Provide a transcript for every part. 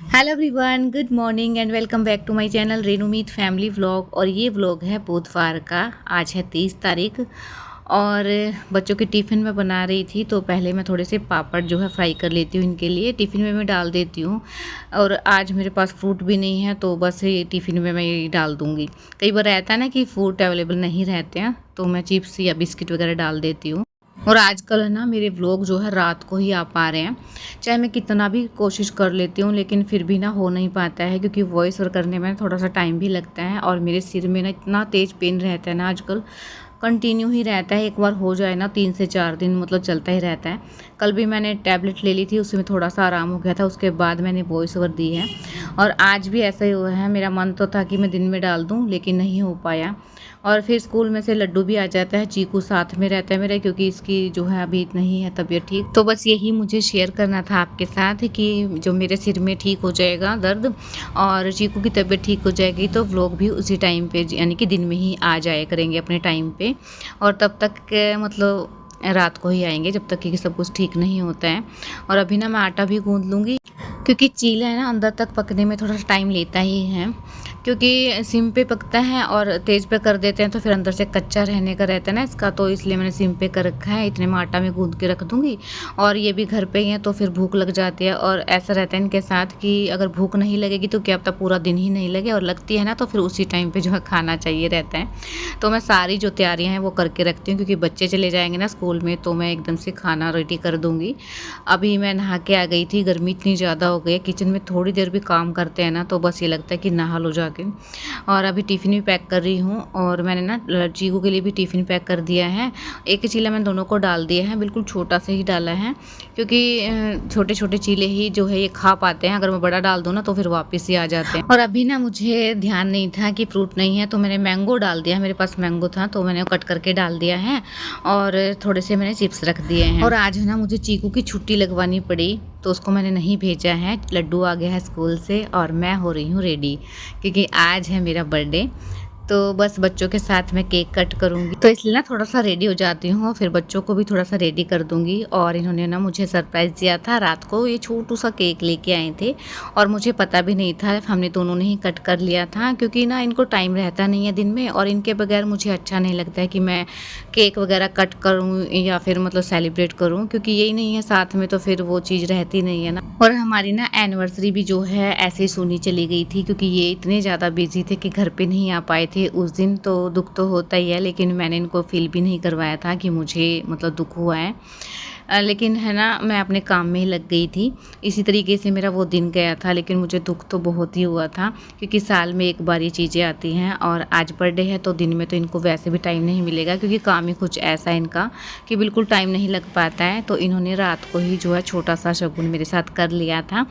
Hello everyone, good morning and welcome back to my channel Renumeet family vlog. और ये vlog है बुधवार का। आज है 30 तारीख और बच्चों के टिफ़िन में बना रही थी। तो पहले मैं थोड़े से पापड़ जो है फ्राई कर लेती हूँ इनके लिए। टिफ़िन में मैं डाल देती हूँ। और आज मेरे पास फ्रूट भी नहीं है तो बस ये टिफ़िन में मैं ये डाल दूँगी। कई बार रहता है ना कि फ्रूट अवेलेबल नहीं रहते हैं तो मैं चिप्स या बिस्किट वगैरह डाल देती हूँ। और आजकल है ना मेरे व्लॉग जो है रात को ही आ पा रहे हैं। चाहे मैं कितना भी कोशिश कर लेती हूँ लेकिन फिर भी ना हो नहीं पाता है, क्योंकि वॉइस ओवर करने में थोड़ा सा टाइम भी लगता है। और मेरे सिर में ना इतना तेज़ पेन रहता है ना आजकल, कंटिन्यू ही रहता है। एक बार हो जाए ना 3 से 4 दिन मतलब चलता ही रहता है। कल भी मैंने टैबलेट ले ली थी, उसमें थोड़ा सा आराम हो गया था, उसके बाद मैंने वॉइस ओवर दी है। और आज भी ऐसा ही हुआ है। मेरा मन तो था कि मैं दिन में डाल दूँ लेकिन नहीं हो पाया। और फिर स्कूल में से लड्डू भी आ जाता है, चीकू साथ में रहता है मेरे, क्योंकि इसकी जो है अभी नहीं है तबीयत ठीक। तो बस यही मुझे शेयर करना था आपके साथ कि जो मेरे सिर में ठीक हो जाएगा दर्द और चीकू की तबीयत ठीक हो जाएगी तो व्लॉग भी उसी टाइम पे यानी कि दिन में ही आ जाया करेंगे अपने टाइम पे। और तब तक मतलब रात को ही आएंगे जब तक कि सब कुछ ठीक नहीं होता है। और अभी ना मैं आटा भी गूंद लूँगी, क्योंकि चीला है ना अंदर तक पकने में थोड़ा सा टाइम लेता ही है। क्योंकि सिम पे पकता है और तेज़ पे कर देते हैं तो फिर अंदर से कच्चा रहने का रहता है ना इसका, तो इसलिए मैंने सिम पे कर रखा है। इतने में आटा में गूंद के रख दूँगी। और ये भी घर पे ही हैं तो फिर भूख लग जाती है। और ऐसा रहता है इनके साथ कि अगर भूख नहीं लगेगी तो क्या पता पूरा दिन ही नहीं लगे, और लगती है ना तो फिर उसी टाइम पे जो है खाना चाहिए रहता है। तो मैं सारी जो तैयारियाँ हैं वो करके रखती हूँ, क्योंकि बच्चे चले जाएंगे ना स्कूल में तो मैं एकदम से खाना रेडी कर दूँगी। अभी मैं नहा के आ गई थी, गर्मी इतनी ज़्यादा हो गई है, किचन में थोड़ी देर भी काम करते हैं ना तो बस ये लगता है कि नहा लो जाके। और अभी टिफ़िन भी पैक कर रही हूँ। और मैंने ना चीकू के लिए भी टिफ़िन पैक कर दिया है। एक ही चीला मैंने दोनों को डाल दिया है, बिल्कुल छोटा सा ही डाला है, क्योंकि छोटे छोटे चीले ही जो है ये खा पाते हैं। अगर मैं बड़ा डाल दूँ ना तो फिर वापस ही आ जाते हैं। और अभी ना मुझे ध्यान नहीं था कि फ्रूट नहीं है तो मैंने मैंगो डाल दिया। मेरे पास मैंगो था तो मैंने कट करके डाल दिया है। और थोड़े से मैंने चिप्स रख दिए हैं। और आज है ना मुझे चीकू की छुट्टी लगवानी पड़ी तो उसको मैंने नहीं भेजा है। लड्डू आ गया है स्कूल से और मैं हो रही हूँ रेडी, क्योंकि आज है मेरा बर्थडे। तो बस बच्चों के साथ मैं केक कट करूँगी तो इसलिए ना थोड़ा सा रेडी हो जाती हूँ, फिर बच्चों को भी थोड़ा सा रेडी कर दूँगी। और इन्होंने ना मुझे सरप्राइज़ दिया था रात को, ये छोटू सा केक लेके आए थे और मुझे पता भी नहीं था। हमने दोनों ने ही कट कर लिया था, क्योंकि ना इनको टाइम रहता नहीं है दिन में और इनके बगैर मुझे अच्छा नहीं लगता है कि मैं केक वगैरह कट करूँ या फिर मतलब सेलिब्रेट करूँ, क्योंकि यही नहीं है साथ में तो फिर वो चीज़ रहती नहीं है ना। और हमारी ना एनिवर्सरी भी जो है ऐसे ही सुनी चली गई थी, क्योंकि ये इतने ज़्यादा बिजी थे कि घर पे नहीं आ पाए थे उस दिन। तो दुख तो होता ही है, लेकिन मैंने इनको फील भी नहीं करवाया था कि मुझे मतलब दुख हुआ है। लेकिन है ना मैं अपने काम में ही लग गई थी। इसी तरीके से मेरा वो दिन गया था, लेकिन मुझे दुख तो बहुत ही हुआ था, क्योंकि साल में एक बार ये चीज़ें आती हैं। और आज बर्थडे है तो दिन में तो इनको वैसे भी टाइम नहीं मिलेगा, क्योंकि काम ही कुछ ऐसा है इनका कि बिल्कुल टाइम नहीं लग पाता है। तो इन्होंने रात को ही जो है छोटा सा शगुन मेरे साथ कर लिया था।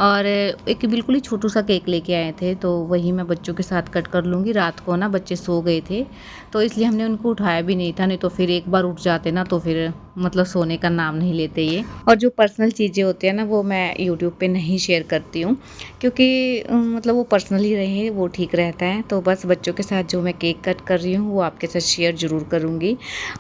और एक बिल्कुल ही छोटू सा केक लेके आए थे तो वही मैं बच्चों के साथ कट कर लूँगी। रात को ना बच्चे सो गए थे तो इसलिए हमने उनको उठाया भी नहीं था, नहीं तो फिर एक बार उठ जाते ना तो फिर मतलब सोने का नाम नहीं लेते ये। और जो पर्सनल चीज़ें होती हैं ना वो मैं यूट्यूब पे नहीं शेयर करती हूँ, क्योंकि मतलब वो पर्सनल ही रहे वो ठीक रहता है। तो बस बच्चों के साथ जो मैं केक कट कर रही हूँ वो आपके साथ शेयर ज़रूर करूँगी।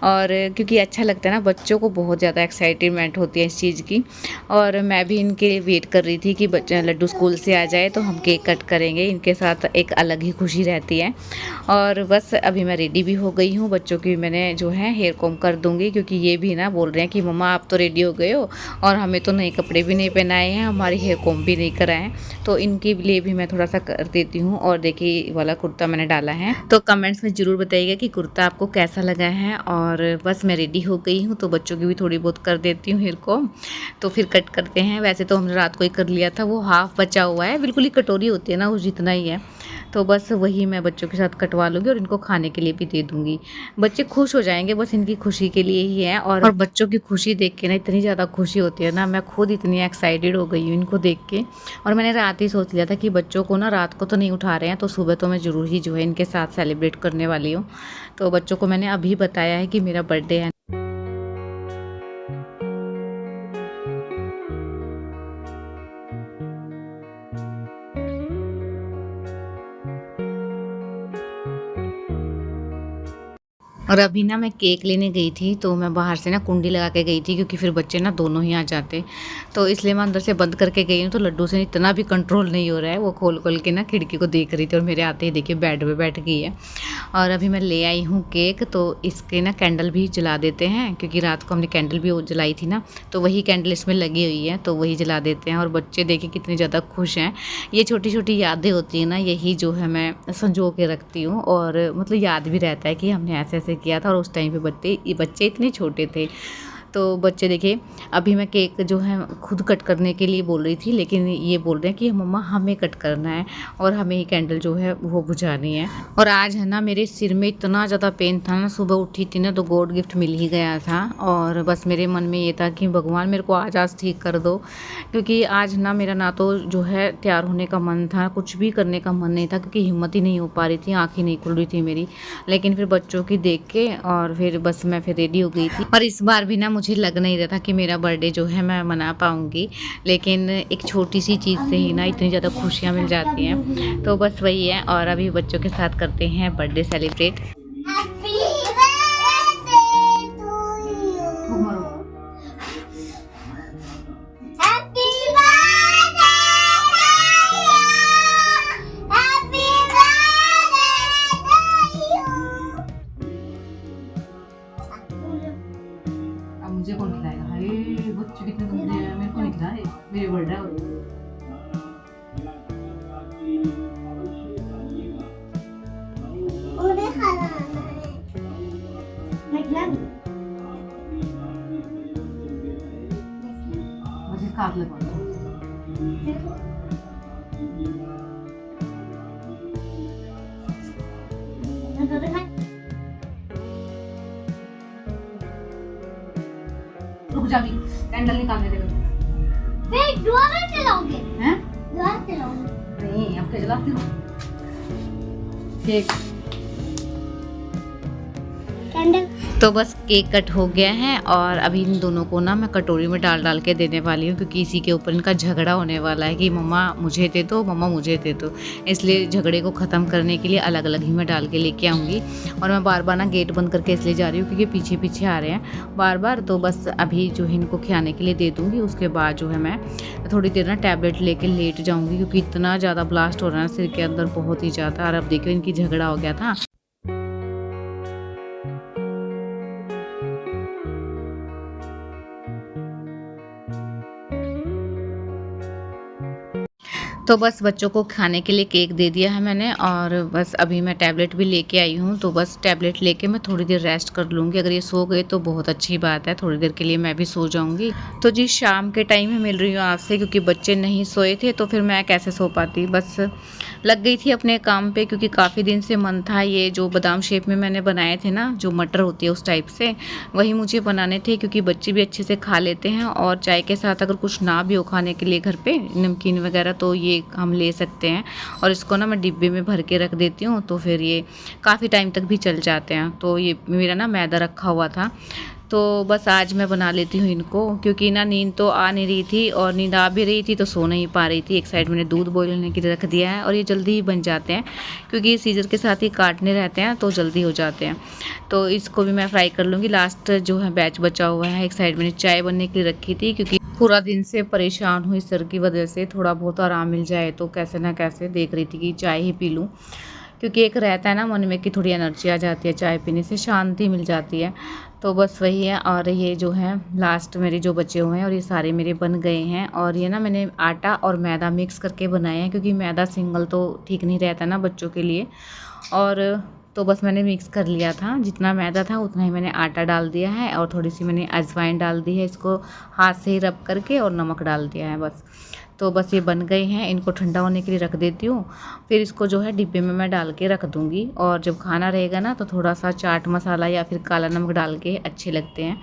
और क्योंकि अच्छा लगता है ना, बच्चों को बहुत ज़्यादा एक्साइटमेंट होती है इस चीज़ की। और मैं भी इनके लिए वेट कर रही थी कि बच्चा लड्डू स्कूल से आ जाए तो हम केक कट करेंगे। इनके साथ एक अलग ही खुशी रहती है। और बस अभी मैं रेडी भी हो गई हूँ। बच्चों की मैंने जो है हेयर कॉम कर दूँगी, क्योंकि ये भी ना बोल रहे हैं कि मम्मा आप तो रेडी हो गए हो और हमें तो नए कपड़े भी नहीं पहनाए हैं, हमारी हेयर कॉम भी नहीं कराए हैं। तो इनके लिए भी मैं थोड़ा सा कर देती हूँ। और देखिए ये वाला कुर्ता मैंने डाला है, तो कमेंट्स में ज़रूर बताइएगा कि कुर्ता आपको कैसा लगा है। और बस मैं रेडी हो गई हूँ तो बच्चों की भी थोड़ी बहुत कर देती हूँ हेयर कॉम। तो फिर कट करते हैं। वैसे तो हमने रात को ही कर लिया था, वो हाफ बचा हुआ है, बिल्कुल ही कटोरी होती है ना उस जितना ही है। तो बस वही मैं बच्चों के साथ कटवा लूँगी और इनको खाने के लिए भी दे दूँगी। बच्चे खुश हो जाएंगे, बस इनकी खुशी के लिए ही है। और बच्चों की खुशी देख के ना इतनी ज़्यादा खुशी होती है ना, मैं खुद इतनी एक्साइटेड हो गई हूँ इनको देख के। और मैंने रात ही सोच लिया था कि बच्चों को ना रात को तो नहीं उठा रहे हैं तो सुबह तो मैं ज़रूर ही जो है इनके साथ सेलिब्रेट करने वाली हूँ। तो बच्चों को मैंने अभी बताया है कि मेरा बर्थडे है। और अभी ना मैं केक लेने गई थी, तो मैं बाहर से ना कुंडी लगा के गई थी क्योंकि फिर बच्चे ना दोनों ही आ जाते। तो इसलिए मैं अंदर से बंद करके गई हूँ, तो लड्डू से इतना भी कंट्रोल नहीं हो रहा है। वो खोल के ना खिड़की को देख रही थी और मेरे आते ही देखिए बेड पे बैठ गई है। और अभी मैं ले आई हूँ केक, तो इसके ना कैंडल भी जला देते हैं क्योंकि रात को हमने कैंडल भी जलाई थी ना, तो वही कैंडल इसमें लगी हुई है, तो वही जला देते हैं। और बच्चे देखिए कितने ज़्यादा खुश हैं। ये छोटी छोटी यादें होती हैं ना, यही जो है मैं संजो के रखती हूँ और मतलब याद भी रहता है कि हमने ऐसे ऐसे किया था और उस टाइम पे बच्चे इतने छोटे थे। तो बच्चे देखिए, अभी मैं केक जो है खुद कट करने के लिए बोल रही थी, लेकिन ये बोल रहे हैं कि मम्मा हमें कट करना है और हमें ही कैंडल जो है वो बुझानी है। और आज है ना मेरे सिर में इतना ज़्यादा पेन था ना, सुबह उठी थी ना तो गॉड गिफ्ट मिल ही गया था। और बस मेरे मन में ये था कि भगवान मेरे को आज ठीक कर दो, क्योंकि आज ना मेरा ना तो जो है तैयार होने का मन था, कुछ भी करने का मन नहीं था क्योंकि हिम्मत ही नहीं हो पा रही थी, आँखें नहीं खुल रही थी मेरी। लेकिन फिर बच्चों की देख के और फिर बस मैं फिर रेडी हो गई थी। और इस बार भी ना मुझे लग नहीं रहा था कि मेरा बर्थडे जो है मैं मना पाऊँगी, लेकिन एक छोटी सी चीज़ से ही ना इतनी ज़्यादा खुशियाँ मिल जाती हैं। तो बस वही है, और अभी बच्चों के साथ करते हैं बर्थडे सेलिब्रेट। मुझे कौन खिलाएगा? हाय बच्चे कितने गंदे हैं, मेरे को नहीं खिलाए, मेरे बर्थडे है। उन्हें खाना है, मैं खिला दूं? मुझे काट लगवा दो। रुक जा, भी कैंडल निकालने दे। फिर दोबारा चलाओगे? हैं? दोबारा चलाओगे? नहीं, अब क्या जलाती हूँ? Cake candle. तो बस केक कट हो गया है और अभी इन दोनों को ना मैं कटोरी में डाल के देने वाली हूँ, क्योंकि इसी के ऊपर इनका झगड़ा होने वाला है कि मम्मा मुझे दे दो, मम्मा मुझे दे दो। इसलिए झगड़े को ख़त्म करने के लिए अलग अलग ही मैं डाल के लेके आऊँगी। और मैं बार बार ना गेट बंद करके इसलिए जा रही हूँ क्योंकि पीछे पीछे आ रहे हैं बार बार। तो बस अभी जो है इनको खिलाने के लिए दे दूँगी, उसके बाद जो है मैं थोड़ी देर ना टैबलेट लेके लेट जाऊँगी, क्योंकि इतना ज़्यादा ब्लास्ट हो रहा है सिर के अंदर, बहुत ही ज़्यादा। और अब देखिए इनकी झगड़ा हो गया था। तो बस बच्चों को खाने के लिए केक दे दिया है मैंने, और बस अभी मैं टैबलेट भी लेके आई हूँ। तो बस टैबलेट लेके मैं थोड़ी देर रेस्ट कर लूँगी। अगर ये सो गए तो बहुत अच्छी बात है, थोड़ी देर के लिए मैं भी सो जाऊँगी। तो जी शाम के टाइम में मिल रही हूँ आपसे, क्योंकि बच्चे नहीं सोए थे तो फिर मैं कैसे सो पाती। बस लग गई थी अपने काम पे, क्योंकि काफ़ी दिन से मन था ये जो बादाम शेप में मैंने बनाए थे ना, जो मटर होती है उस टाइप से, वही मुझे बनाने थे, क्योंकि बच्चे भी अच्छे से खा लेते हैं। और चाय के साथ अगर कुछ ना भी हो खाने के लिए घर पे नमकीन वगैरह, तो ये हम ले सकते हैं। और इसको ना मैं डिब्बे में भर के रख देती हूँ, तो फिर ये काफ़ी टाइम तक भी चल जाते हैं। तो ये मेरा ना मैदा रखा हुआ था, तो बस आज मैं बना लेती हूँ इनको, क्योंकि ना नींद तो आ नहीं रही थी, और नींद आ भी रही थी तो सो नहीं पा रही थी। एक साइड मैंने दूध बॉईल होने के लिए रख दिया है, और ये जल्दी ही बन जाते हैं क्योंकि सीजर के साथ ही काटने रहते हैं तो जल्दी हो जाते हैं। तो इसको भी मैं फ्राई कर लूँगी। लास्ट जो है बैच बचा हुआ है, एक साइड मैंने चाय बनने के लिए रखी थी, क्योंकि पूरा दिन से परेशान हुई सर की वजह से, थोड़ा बहुत आराम मिल जाए तो कैसे ना कैसे देख रही थी कि चाय ही पी लूँ, क्योंकि एक रहता है ना मन में कि थोड़ी एनर्जी आ जाती है, चाय पीने से शांति मिल जाती है। तो बस वही है। और ये जो है लास्ट मेरे जो बचे हुए हैं, और ये सारे मेरे बन गए हैं। और ये ना मैंने आटा और मैदा मिक्स करके बनाए हैं, क्योंकि मैदा सिंगल तो ठीक नहीं रहता ना बच्चों के लिए। और तो बस मैंने मिक्स कर लिया था, जितना मैदा था उतना ही मैंने आटा डाल दिया है, और थोड़ी सी मैंने अजवाइन डाल दी है, इसको हाथ से ही रब करके, और नमक डाल दिया है बस। तो बस ये बन गए हैं, इनको ठंडा होने के लिए रख देती हूँ। फिर इसको जो है डिब्बे में मैं डाल के रख दूँगी, और जब खाना रहेगा ना तो थोड़ा सा चाट मसाला या फिर काला नमक डाल के अच्छे लगते हैं।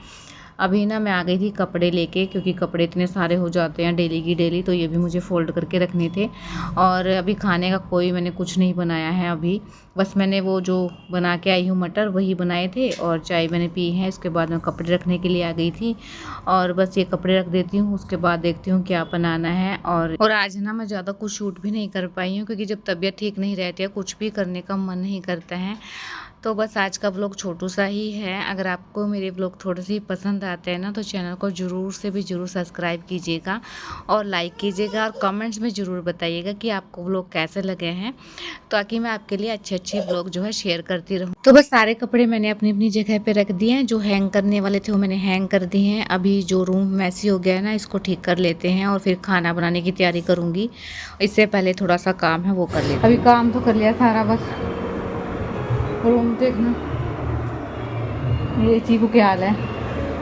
अभी ना मैं आ गई थी कपड़े लेके, क्योंकि कपड़े इतने सारे हो जाते हैं डेली की डेली, तो ये भी मुझे फ़ोल्ड करके रखने थे। और अभी खाने का कोई मैंने कुछ नहीं बनाया है अभी, बस मैंने वो जो बना के आई हूँ मटर वही बनाए थे, और चाय मैंने पी है। इसके बाद मैं कपड़े रखने के लिए आ गई थी, और बस ये कपड़े रख देती हूँ, उसके बाद देखती हूँ क्या बनाना है। और आज ना मैं ज़्यादा कुछ शूट भी नहीं कर पाई हूँ, क्योंकि जब तबीयत ठीक नहीं रहती है कुछ भी करने का मन नहीं करता है। तो बस आज का व्लॉग छोटू सा ही है। अगर आपको मेरे व्लॉग थोड़े से पसंद आते हैं ना तो चैनल को ज़रूर से भी ज़रूर सब्सक्राइब कीजिएगा और लाइक कीजिएगा और कमेंट्स में ज़रूर बताइएगा कि आपको व्लॉग कैसे लगे हैं, ताकि मैं आपके लिए अच्छे अच्छे व्लॉग जो है शेयर करती रहूँ। तो बस सारे कपड़े मैंने अपनी अपनी जगह पे रख दिए हैं। जो हैंग करने वाले थे वो मैंने हैंग कर दिए हैं। अभी जो रूम मैसी हो गया है ना, इसको ठीक कर लेते हैं और फिर खाना बनाने की तैयारी करूँगी। इससे पहले थोड़ा सा काम है वो कर लेते हैं। अभी काम तो कर लिया सारा, बस रूम देखना मेरे चीकू क्या हाल है।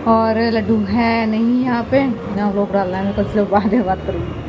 और लड्डू है नहीं यहाँ पे ना, लोग डालना है, मैं कुछ लोग बाद में बात करूँगी।